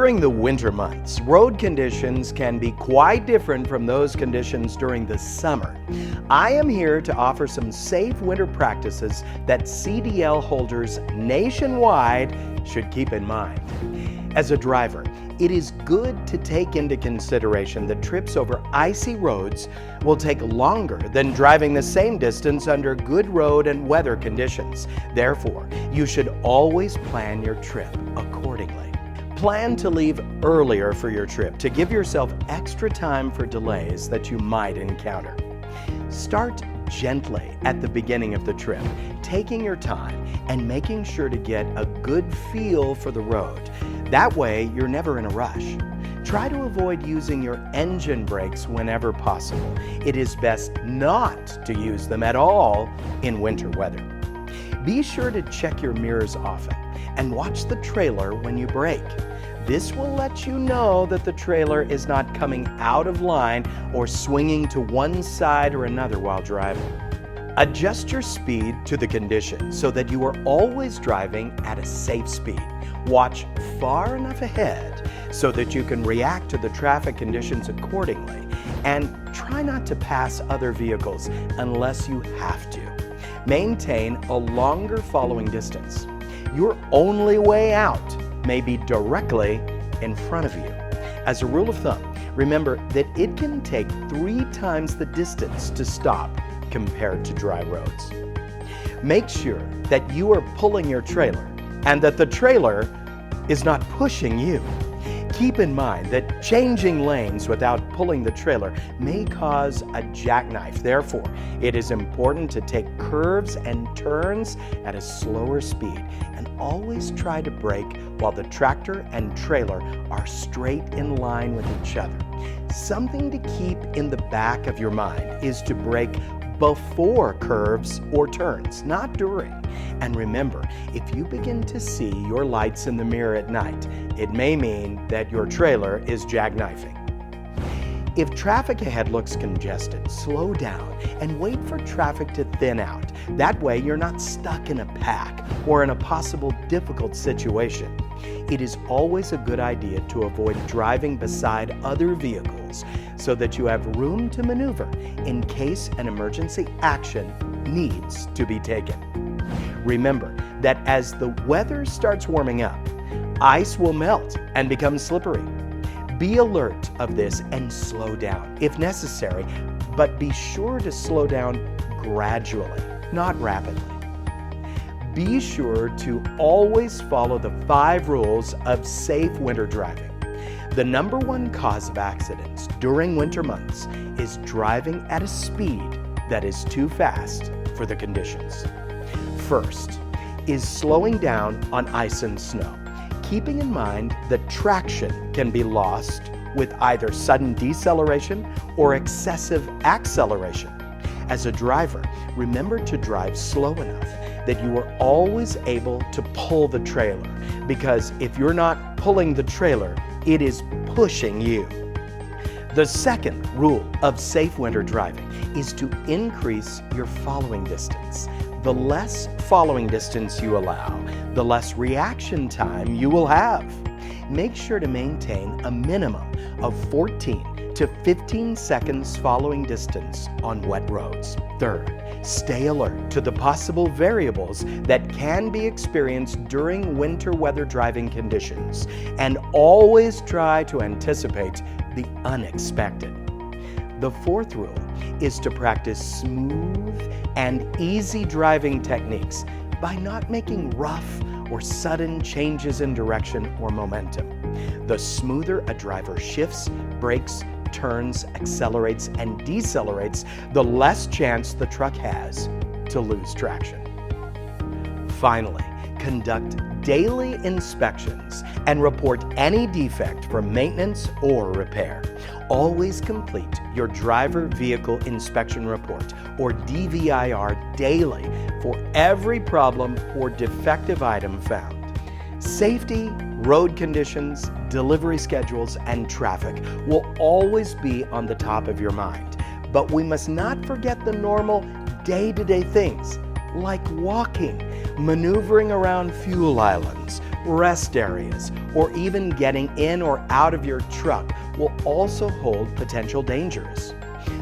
During the winter months, road conditions can be quite different from those conditions during the summer. I am here to offer some safe winter practices that CDL holders nationwide should keep in mind. As a driver, it is good to take into consideration that trips over icy roads will take longer than driving the same distance under good road and weather conditions. Therefore, you should always plan your trip accordingly. Plan to leave earlier for your trip to give yourself extra time for delays that you might encounter. Start gently at the beginning of the trip, taking your time and making sure to get a good feel for the road. That way, you're never in a rush. Try to avoid using your engine brakes whenever possible. It is best not to use them at all in winter weather. Be sure to check your mirrors often and watch the trailer when you brake. This will let you know that the trailer is not coming out of line or swinging to one side or another while driving. Adjust your speed to the conditions so that you are always driving at a safe speed. Watch far enough ahead so that you can react to the traffic conditions accordingly, and try not to pass other vehicles unless you have to. Maintain a longer following distance. Your only way out may be directly in front of you. As a rule of thumb, remember that it can take 3 times the distance to stop compared to dry roads. Make sure that you are pulling your trailer and that the trailer is not pushing you. Keep in mind that changing lanes without pulling the trailer may cause a jackknife. Therefore, it is important to take curves and turns at a slower speed and always try to brake while the tractor and trailer are straight in line with each other. Something to keep in the back of your mind is to brake before curves or turns, not during. And remember, if you begin to see your lights in the mirror at night, it may mean that your trailer is jackknifing. If traffic ahead looks congested, slow down and wait for traffic to thin out. That way you're not stuck in a pack or in a possible difficult situation. It is always a good idea to avoid driving beside other vehicles so that you have room to maneuver in case an emergency action needs to be taken. Remember that as the weather starts warming up, ice will melt and become slippery. Be alert of this and slow down if necessary, but be sure to slow down gradually, not rapidly. Be sure to always follow the 5 rules of safe winter driving. The number 1 cause of accidents during winter months is driving at a speed that is too fast for the conditions. First is slowing down on ice and snow, keeping in mind that traction can be lost with either sudden deceleration or excessive acceleration. As a driver, remember to drive slow enough that you are always able to pull the trailer, because if you're not pulling the trailer, it is pushing you. The second rule of safe winter driving is to increase your following distance. The less following distance you allow, the less reaction time you will have. Make sure to maintain a minimum of 14 to 15 seconds following distance on wet roads. Third, stay alert to the possible variables that can be experienced during winter weather driving conditions, and always try to anticipate the unexpected. The fourth rule is to practice smooth and easy driving techniques by not making rough or sudden changes in direction or momentum. The smoother a driver shifts, brakes, turns, accelerates, and decelerates, the less chance the truck has to lose traction. Finally, conduct daily inspections and report any defect for maintenance or repair. Always complete your driver vehicle inspection report, or DVIR, daily for every problem or defective item found. Safety, road conditions, delivery schedules, and traffic will always be on the top of your mind. But we must not forget the normal day-to-day things like walking, maneuvering around fuel islands, rest areas, or even getting in or out of your truck will also hold potential dangers.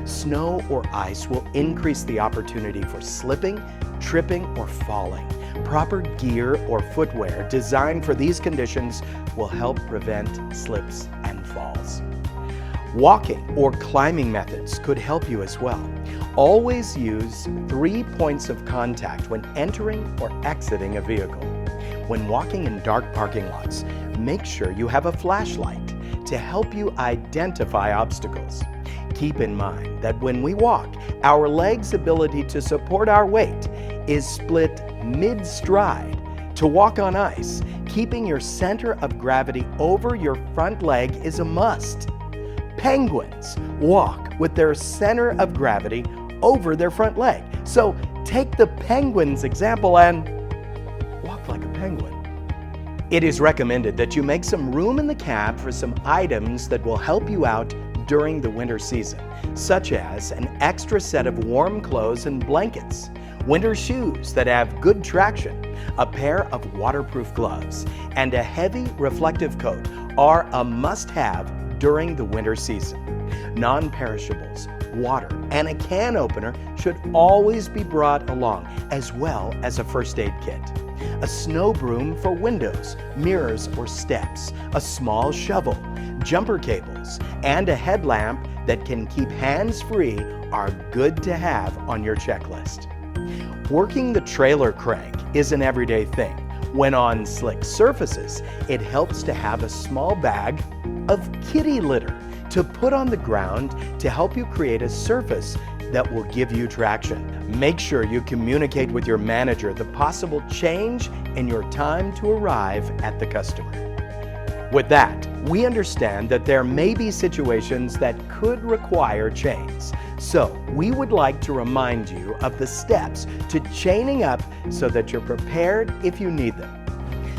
Snow or ice will increase the opportunity for slipping, tripping, or falling. Proper gear or footwear designed for these conditions will help prevent slips and falls. Walking or climbing methods could help you as well. Always use 3 points of contact when entering or exiting a vehicle. When walking in dark parking lots, make sure you have a flashlight to help you identify obstacles. Keep in mind that when we walk, our legs' ability to support our weight is split mid-stride. To walk on ice, keeping your center of gravity over your front leg is a must. Penguins walk with their center of gravity over their front leg. So take the penguin's example and walk like a penguin. It is recommended that you make some room in the cab for some items that will help you out during the winter season, such as an extra set of warm clothes and blankets, winter shoes that have good traction, a pair of waterproof gloves, and a heavy reflective coat are a must-have during the winter season. Non-perishables, water, and a can opener should always be brought along, as well as a first aid kit. A snow broom for windows, mirrors, or steps, a small shovel, jumper cables, and a headlamp that can keep hands free are good to have on your checklist. Working the trailer crank is an everyday thing. When on slick surfaces, it helps to have a small bag of kitty litter to put on the ground to help you create a surface that will give you traction. Make sure you communicate with your manager the possible change in your time to arrive at the customer. With that, we understand that there may be situations that could require chains. So we would like to remind you of the steps to chaining up so that you're prepared if you need them.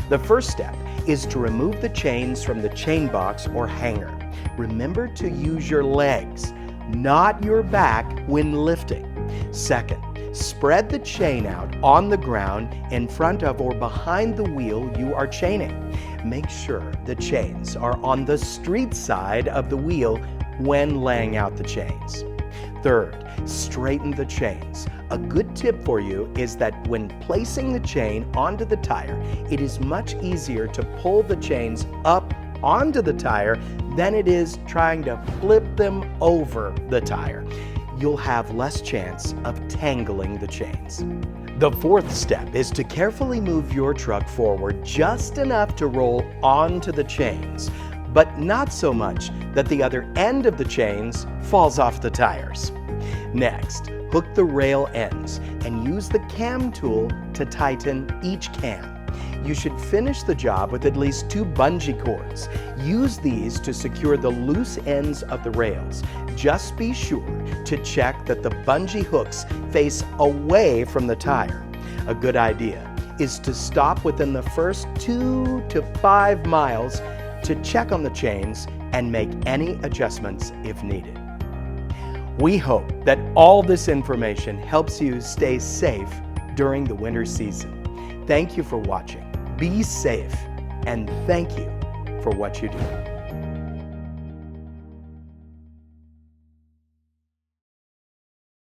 The first step is to remove the chains from the chain box or hanger. Remember to use your legs, not your back when lifting. Second, spread the chain out on the ground in front of or behind the wheel you are chaining. Make sure the chains are on the street side of the wheel when laying out the chains. Third, straighten the chains. A good tip for you is that when placing the chain onto the tire, it is much easier to pull the chains up onto the tire than it is trying to flip them over the tire. You'll have less chance of tangling the chains. The fourth step is to carefully move your truck forward just enough to roll onto the chains, but not so much that the other end of the chains falls off the tires. Next, hook the rail ends and use the cam tool to tighten each cam. You should finish the job with at least 2 bungee cords. Use these to secure the loose ends of the rails. Just be sure to check that the bungee hooks face away from the tire. A good idea is to stop within the first 2 to 5 miles to check on the chains and make any adjustments if needed. We hope that all this information helps you stay safe during the winter season. Thank you for watching. Be safe, and thank you for what you do.